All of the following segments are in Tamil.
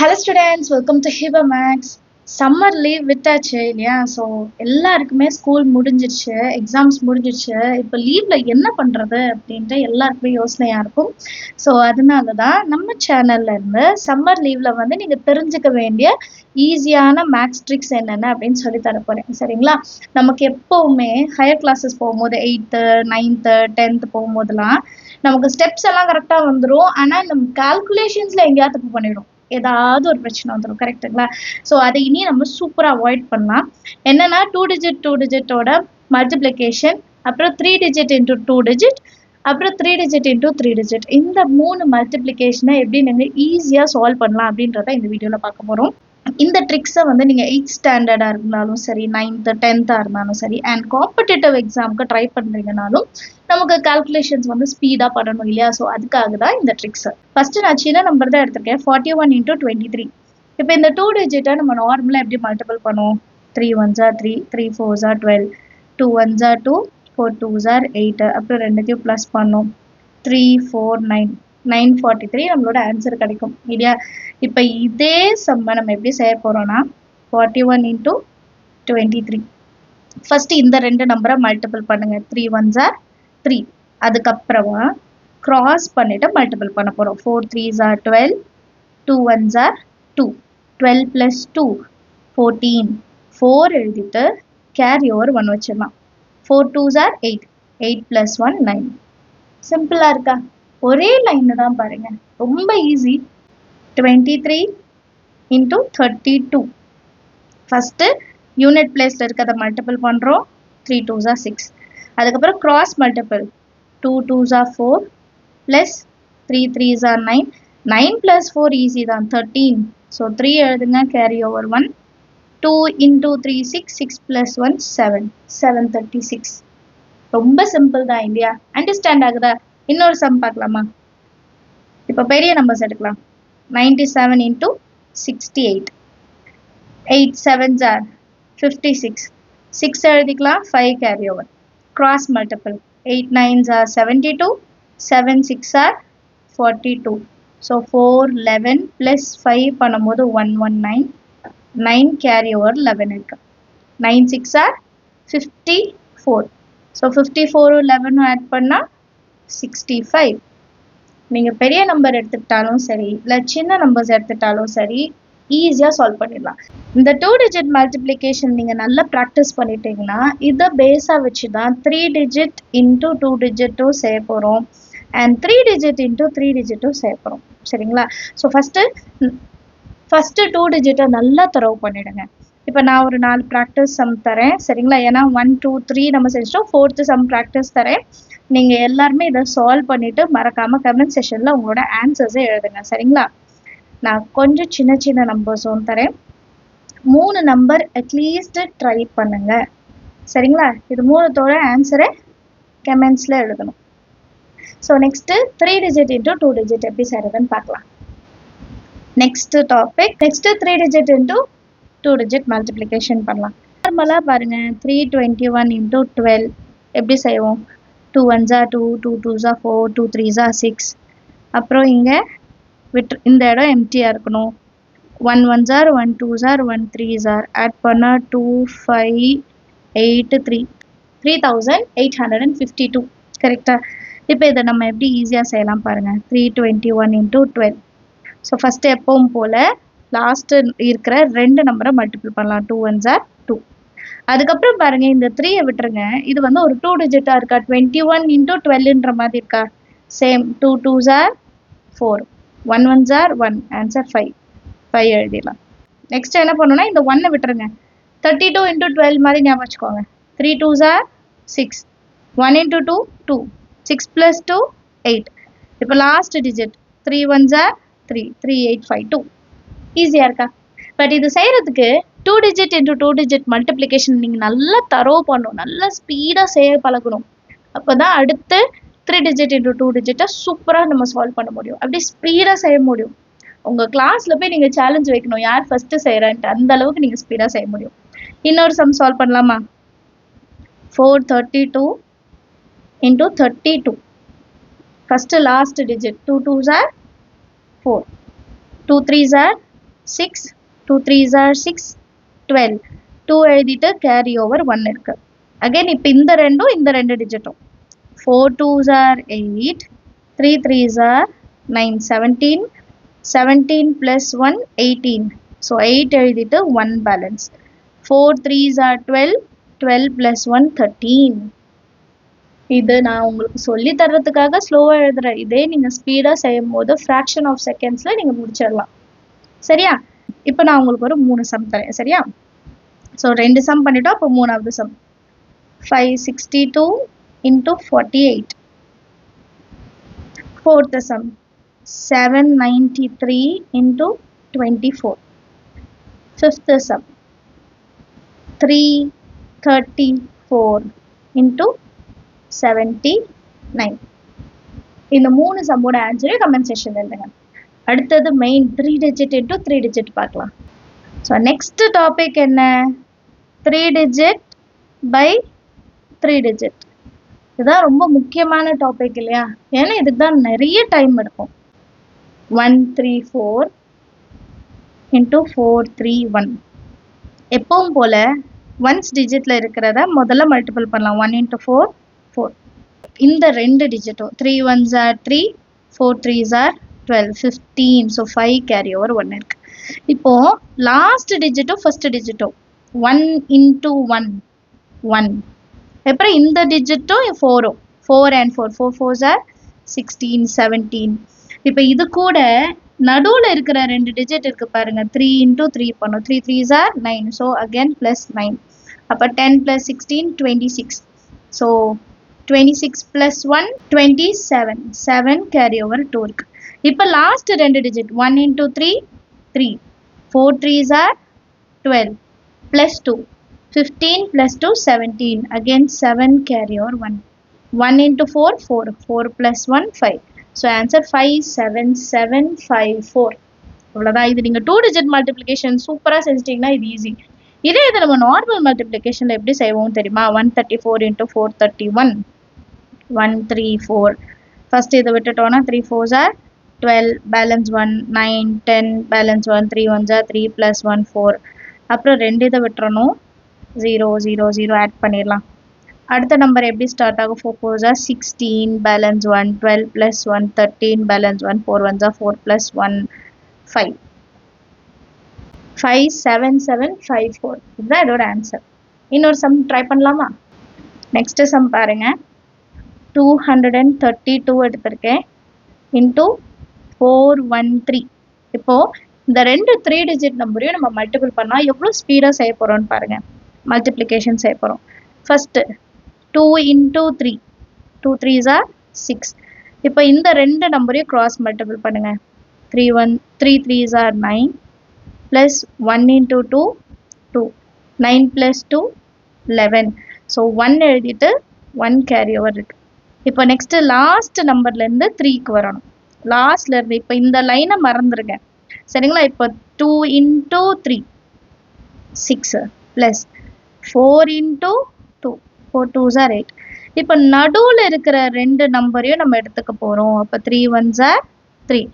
Hello students, welcome to Hiba Max. Summer leave விட்டாச்சு இல்லையா? ஸோ எல்லாருக்குமே ஸ்கூல் முடிஞ்சிருச்சு, எக்ஸாம்ஸ் முடிஞ்சிருச்சு. இப்போ லீவ்ல என்ன பண்றது அப்படின்ட்டு எல்லாருக்குமே யோசனையா இருக்கும். ஸோ அதனால தான் நம்ம சேனல்ல இருந்து சம்மர் லீவ்ல வந்து நீங்க தெரிஞ்சுக்க வேண்டிய ஈஸியான மேக்ஸ் ட்ரிக்ஸ் என்னென்ன அப்படின்னு சொல்லி தர போறேன். சரிங்களா? நமக்கு எப்பவுமே ஹையர் கிளாஸஸ் போகும்போது 8th 9th 10th போகும்போதெல்லாம் நமக்கு ஸ்டெப்ஸ் எல்லாம் கரெக்டா வந்துடும். ஆனா நம்ம கால்குலேஷன்ஸ்ல எங்கேயாவது தப்பு பண்ணிடும். ஏதாவது ஒரு பிரச்சனை வந்துடும். கரெக்டுங்களா? ஸோ அதை இனி நம்ம சூப்பராக அவாய்ட் பண்ணலாம். என்னன்னா 2 டிஜிட்டோட மல்டிப்ளிகேஷன், அப்புறம் 3 டிஜிட் இன்டூ 2 டிஜிட், அப்புறம் 3 டிஜிட் இன்டூ 3 டிஜிட், இந்த 3 மல்டிப்ளிகேஷனை எப்படி நீங்கள் ஈஸியாக சால்வ் பண்ணலாம் அப்படின்றத இந்த வீடியோவில் பார்க்க போகிறோம். இந்த ட்ரிக்ஸை வந்து நீங்கள் 8th ஸ்டாண்டர்டாக இருந்தாலும் சரி, 9th 10th இருந்தாலும் சரி, அண்ட் காம்படிட்டிவ் எக்ஸாமுக்கு ட்ரை பண்ணுறீங்கனாலும் நமக்கு கால்குலேஷன்ஸ் வந்து ஸ்பீடாக பண்ணணும் இல்லையா? ஸோ அதுக்காக தான் இந்த ட்ரிக்ஸ். ஃபஸ்ட்டு நான் சின்ன நம்பர் தான் எடுத்திருக்கேன், 41 × 23. இப்போ இந்த 2 டிஜிட்டை நம்ம நார்மலாக எப்படி மல்டிபிள் பண்ணுவோம்? 3 1s are 3, 3 4s are 12, 2 1s are 2, 4 2s are 8, அப்புறம் ரெண்டுத்தையும் ப்ளஸ் பண்ணோம், 3 4 9, 943 நம்மளோட ஆன்சர் கிடைக்கும் இல்லையா? இப்போ இதே சம்மை நம்ம எப்படி செய்ய போகிறோம்னா 41 × 23. ஃபஸ்ட்டு இந்த ரெண்டு நம்பரை மல்டிபிள் பண்ணுங்க. 3 1s are 3, அதுக்கப்புறமா கிராஸ் பண்ணிட்டு மல்டிபிள் பண்ண போகிறோம். 4 3s are 12, 2 1s are 2, 12 + 2 14, 4 எழுதிட்டு கேரி ஓவர் 1 வச்சிடலாம். 4 2s are 8, 8 + 1 9. சிம்பிளாக இருக்கா? ஒரே லைன் தான் பாருங்க, ரொம்ப ஈஸி. 23 × 32. ஃபஸ்ட்டு யூனிட் பிளேஸில் இருக்கிறத மல்டிபிள் பண்ணுறோம். 3 2s are 6. அதுக்கப்புறம் cross multiple, 2 2s are 4 plus 3 3s are 9. 9 + 4 easy தான், 13. ஸோ 3 எழுதுங்க, கேரி ஓவர் 1. 2 × 3 6, 6 + 1 7, 736. ரொம்ப சிம்பிள் தான் இல்லையா? அண்டர்ஸ்டாண்ட் ஆகுதா? இன்னொரு சம் பார்க்கலாமா? இப்போ பெரிய நம்பர்ஸ் எடுக்கலாம். 97 × 68, 8 7s are 56, 6 எழுதிக்கலாம், 5 carry over. Cross multiple, 8 9s are 72, 7 6 are 42. So 4 11 + 5 பண்ணும்போது 119, 9 கேரி ஓவர் 11 இருக்கு. 9 6 are 54. ஸோ 54 11 ஆட் பண்ணால் 65. நீங்கள் பெரிய நம்பர் எடுத்துக்கிட்டாலும் சரி, இல்லை சின்ன நம்பர்ஸ் எடுத்துக்கிட்டாலும் சரி, ஈஸியாக சால்வ் பண்ணிடலாம். இந்த 2 டிஜிட் மல்டிப்ளிகேஷன் நீங்கள் நல்லா ப்ராக்டிஸ் பண்ணிட்டீங்கன்னா இதை பேஸாக வச்சு தான் 3 டிஜிட் இன்டூ 2 டிஜிட்டும் செய்ய போகிறோம், அண்ட் 3 டிஜிட் இன்டூ 3 டிஜிட்டும் செய்ய போகிறோம். சரிங்களா? ஸோ ஃபஸ்ட்டு 2 டிஜிட்டை நல்லா தரவு பண்ணிடுங்க. இப்போ நான் ஒரு 4 ப்ராக்டிஸ் சம் தரேன். சரிங்களா? ஏன்னா 1 2 3 நம்ம செஞ்சிட்டோம், 4th சம் ப்ராக்டிஸ் தரேன். நீங்கள் எல்லாருமே இதை சால்வ் பண்ணிவிட்டு மறக்காமல் கமெண்ட் செஷனில் உங்களோட ஆன்சர்ஸை எழுதுங்க. சரிங்களா? நான் கொஞ்சம் சின்ன சின்ன நம்பர்ஸும் தரேன். 3 நம்பர் அட்லீஸ்ட் ட்ரை பண்ணுங்க. சரிங்களா? இது 3தோட ஆன்சரை கமெண்ட்ஸில் எழுதணும். So next 3 digit into 2 digit எப்படி செய்கிறதுன்னு பார்க்கலாம். Next topic, next 3 digit into 2 digit multiplication பண்ணலாம். நார்மலாக பாருங்கள், 321 × 12 எப்படி செய்வோம்? 2 1s are 2, 2 2s are 4, 2 3s are 6. அப்புறம் இங்கே இந்த இடம் எம்டியாக இருக்கணும். 1 1s are 1 2s are 1 3s are add பண்ணால் 2 5 8 3, 3852. கரெக்டாக? இப்போ இதை நம்ம எப்படி ஈஸியாக செய்யலாம் பாருங்கள். 321 × 12. ஸோ ஃபஸ்ட்டு எப்பவும் போல் லாஸ்ட்டு இருக்கிற 2 நம்பரை மல்டிபிள் பண்ணலாம். 2 1s are 2. அதுக்கப்புறம் பாருங்கள், இந்த 3யை விட்டுருங்க. இது வந்து ஒரு 2 டிஜிட்டாக இருக்கா? 21 × 12ன்ற மாதிரி இருக்கா? Same. 2 2s are 4, 1 1s are 1, answer 5. 5 எழுதிடலாம். நெக்ஸ்ட் என்ன பண்ணணும்னா இந்த 1 விட்டுருங்க. 32 × 12 மாதிரி ஞாபகம் வச்சுக்கோங்க. 3 2s are 6, 1 × 2 2, 6 + 2 8. இப்போ லாஸ்ட் டிஜிட் 3 1s are 3, 3852. ஈஸியாக இருக்கா? பட் இது செய்கிறதுக்கு 2 டிஜிட் இன்டூ 2 டிஜிட் மல்டிப்ளிகேஷன் நீங்கள் நல்லா தரவு பண்ணணும், நல்லா ஸ்பீடாக செய்ய பழகணும். அப்போ தான் அடுத்து 3 டிஜிட் இன்டூ 2 டிஜிட்டை சூப்பராக நம்ம சால்வ் பண்ண முடியும். அப்படி ஸ்பீடாக செய்ய முடியும். உங்கள் கிளாஸில் போய் நீங்கள் சேலஞ்ச் வைக்கணும், யார் ஃபஸ்ட்டு செய்கிறேன்ட்டு. அந்த அளவுக்கு நீங்கள் ஸ்பீடாக செய்ய முடியும். இன்னொரு சம் சால்வ் பண்ணலாமா? 432 × 32. First last digit 2 2s are 4, 2 3s are 6, 2 3s are 6, 12. 2 எழுதிட்டு கேரி ஓவர் 1 இருக்கு. அகைன் இப்போ இந்த ரெண்டு டிஜிட்டும் 4 2s are 8, 3 3s are 9, 17, 17 plus 1 18. So 8 எழுதிட்டு 1 balance. 4 3s are 12, 12 plus 1 13. இது நான் உங்களுக்கு சொல்லி தர்றதுக்காக ஸ்லோவா எழுதுறேன். இதே நீங்க ஸ்பீடா செய்யும் போது fraction of secondsல நீங்க முடிச்சிடலாம். சரியா? இப்போ நான் உங்களுக்கு ஒரு 3 சம் தரேன். சரியா? ஸோ 2 சம் பண்ணிட்டோம். அப்போ 3வது some 562 into 48. 4th sum 793 into 24. 5th sum 334 into 79. இந்த 3 சம்மோட ஆன்சரை கமெண்ட் செக்ஷன்ல எழுதுங்க. அடுத்தது மெயின் 3 digit into 3 digit பார்க்கலாம். ஸோ நெக்ஸ்ட் டாபிக் என்ன? 3 digit by 3 digit. இதுதான் ரொம்ப முக்கியமான டாபிக் இல்லையா? ஏன்னா இதுக்கு தான் நிறைய டைம் எடுக்கும். 134 into 431. எப்பவும் போல ஒன்ஸ் டிஜிட்ல இருக்கிறத முதல்ல மல்டிபிள் பண்ணலாம். 1 into 4 4. இந்த ரெண்டு டிஜிட்டும் 3 1s are 3, 4 3s are 12, 15. So 5 carry over 1 இருக்கு. இப்போ லாஸ்ட் டிஜிட்டும் ஃபர்ஸ்ட் டிஜிட்டும் 1 into 1 1. அப்புறம் இந்த டிஜிட்டும் 4 4 and 4 4 4s are 16 17. இப்போ இது கூட நடுவுல இருக்கிற ரெண்டு டிஜிட் இருக்கு பாருங்க. 3 into 3 பண்ணும். 3 3s are 9. So again plus 9. அப்போ 10 plus 16 26. So 26 plus 1 27. 7 carry over 2 இருக்கு. இப்போ லாஸ்ட் ரெண்டு digit 1 into 3 3. 4 3s are 12 plus 2. 15 plus 2 17. Again 7 carry over 1. 1 into 4 4. 4 plus 1 5. So answer 57754. அவ்வளோதான். இது நீங்கள் 2 digit multiplication சூப்பராக செஞ்சிட்டிங்கன்னா இது ஈஸி. இதே இது நம்ம நார்மல் மல்டிப்ளிகேஷனில் எப்படி செய்வோம் தெரியுமா? 134 into 431. 134. ஃபர்ஸ்ட் இதை விட்டுட்டோன்னா 3 4s are 12, balance 1 9 10, balance 1 3 1s are 3 plus 1 4. அப்புறம் ரெண்டு இதை விட்டுறணும். 0 0 0 ஆட் பண்ணிடலாம். அடுத்த நம்பர் எப்படி ஸ்டார்ட் ஆகும்? 4 4s are 16, balance 1 12 plus 1 13, balance 1 4 1s are 4 plus 1 5. 57754. இதுதான் இதோட ஆன்சர். இன்னொரு சம் ட்ரை பண்ணலாமா? நெக்ஸ்ட் சம் பாருங்க. 232 எடுத்திருக்கேன் இன்டூ 413. இப்போ இந்த ரெண்டு 3 digit நம்பரையும் நம்ம மல்டிபிள் பண்ணால் எவ்வளோ ஸ்பீடாக செய்ய போகிறோம்னு பாருங்க. மல்டிப்ளிகேஷன் செய்ய போகிறோம். First 2 into 3. 2 3s are 6. இப்போ இந்த ரெண்டு நம்பரையும் கிராஸ் மல்டிபிள் பண்ணுங்க. 3 3s are 9 plus 1 into 2 2. 9 plus 2 11. So 1 எழுதிட்டு 1 கேரி ஓவர் இருக்கு. இப்போ நெக்ஸ்ட் லாஸ்ட் நம்பர்லேருந்து 3க்கு வரணும். லாஸ்ட்ல இருந்து இப்போ இந்த லைனை மறந்துருங்க. சரிங்களா? இப்போ 2 into 3 6 plus 4 into 2 4 2s are 8. இப்போ நடுவில் இருக்கிற ரெண்டு நம்பரையும் நம்ம எடுத்துக்க போகிறோம். அப்போ 3 1s are 3.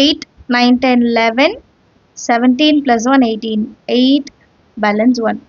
8 9 10 11, 17 plus 1 18. 8 பேலன்ஸ் 1.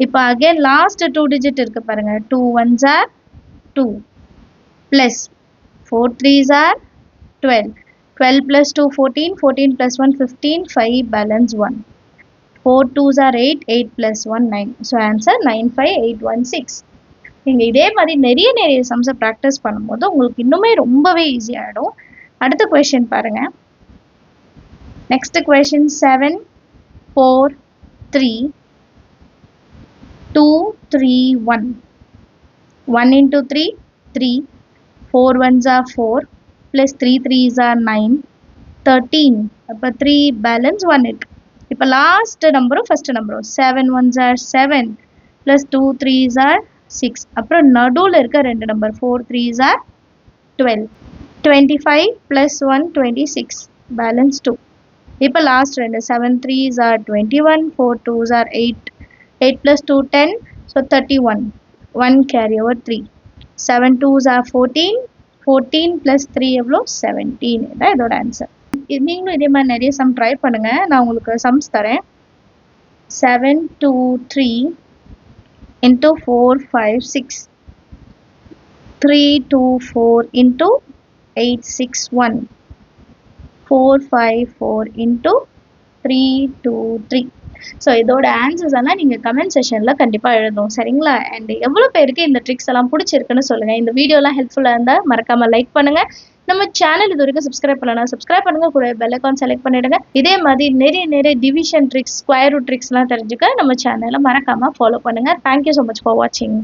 இப்போ அகைன் லாஸ்ட் 2 digit இருக்கு பாருங்க. 2 1s are 2 plus 4 3s are 12. 12 plus 2 14, 14 plus 1 15, 5 balance 1. 4 2s are 8, 8 plus 1 9. So answer 95816. நீங்கள் இதே மாதிரி நிறைய சம்ஸை ப்ராக்டிஸ் பண்ணும்போது உங்களுக்கு இன்னுமே ரொம்பவே ஈஸியாகிடும். அடுத்த கொஷின் பாருங்க. Next question 7 4 3 2 3 1. 1 into 3 3. 4 1s are 4 plus 3 3s are 9 13. அப்போ 3 பேலன்ஸ் 1 இருக்கு. இப்போ லாஸ்ட் நம்பரும் ஃபர்ஸ்ட் நம்பரும் 7 1s are 7 plus 2 3s are 6. அப்புறம் நடுவில் இருக்க ரெண்டு number 4 3s are 12. 25 plus 1 26 balance 2. இப்போ லாஸ்ட் ரெண்டு 7 3s are 21, 4 2s are 8, 8 plus 2 10, so 31. 1 carry over 3. 7 2s are 14, 14 plus 3 எவ்வளோ 17. இதான் இதோட ஆன்சர். நீங்களும் இதே மாதிரி நிறைய சம் ட்ரை பண்ணுங்க. நான் உங்களுக்கு சம்ஸ் தரேன். 7 2 3 into 4 5 6 3 2 4 into 8 6 1 4 5 4 into 3 2 3. ஸோ இதோட ஆன்சர்ஸ் எல்லாம் நீங்கள் கமெண்ட் செஷனில் கண்டிப்பாக எழுதணும், சரிங்களா? அண்ட் எவ்வளோ பேருக்கு இந்த ட்ரிக்ஸ் எல்லாம் பிடிச்சிருக்குன்னு சொல்லுங்கள். இந்த வீடியோலாம் ஹெல்ப்ஃபுல்லாக இருந்தால் மறக்காமல் லைக் பண்ணுங்கள். நம்ம சேனல் இது வரைக்கும் சப்ஸ்கிரைப் பண்ணலாம், சப்ஸ்கிரைப் பண்ணுங்க. கூட பெல் ஐகான் செலக்ட் பண்ணிடுங்க. இதே மாதிரி நிறைய டிவிஷன் ட்ரிக்ஸ், ஸ்கொயர் ரூட் ட்ரிக்ஸ்லாம் தெரிஞ்சுக்க நம்ம சேனலை மறக்காமல் ஃபாலோ பண்ணுங்கள். தேங்க்யூ ஸோ மச் ஃபார் வாட்சிங்.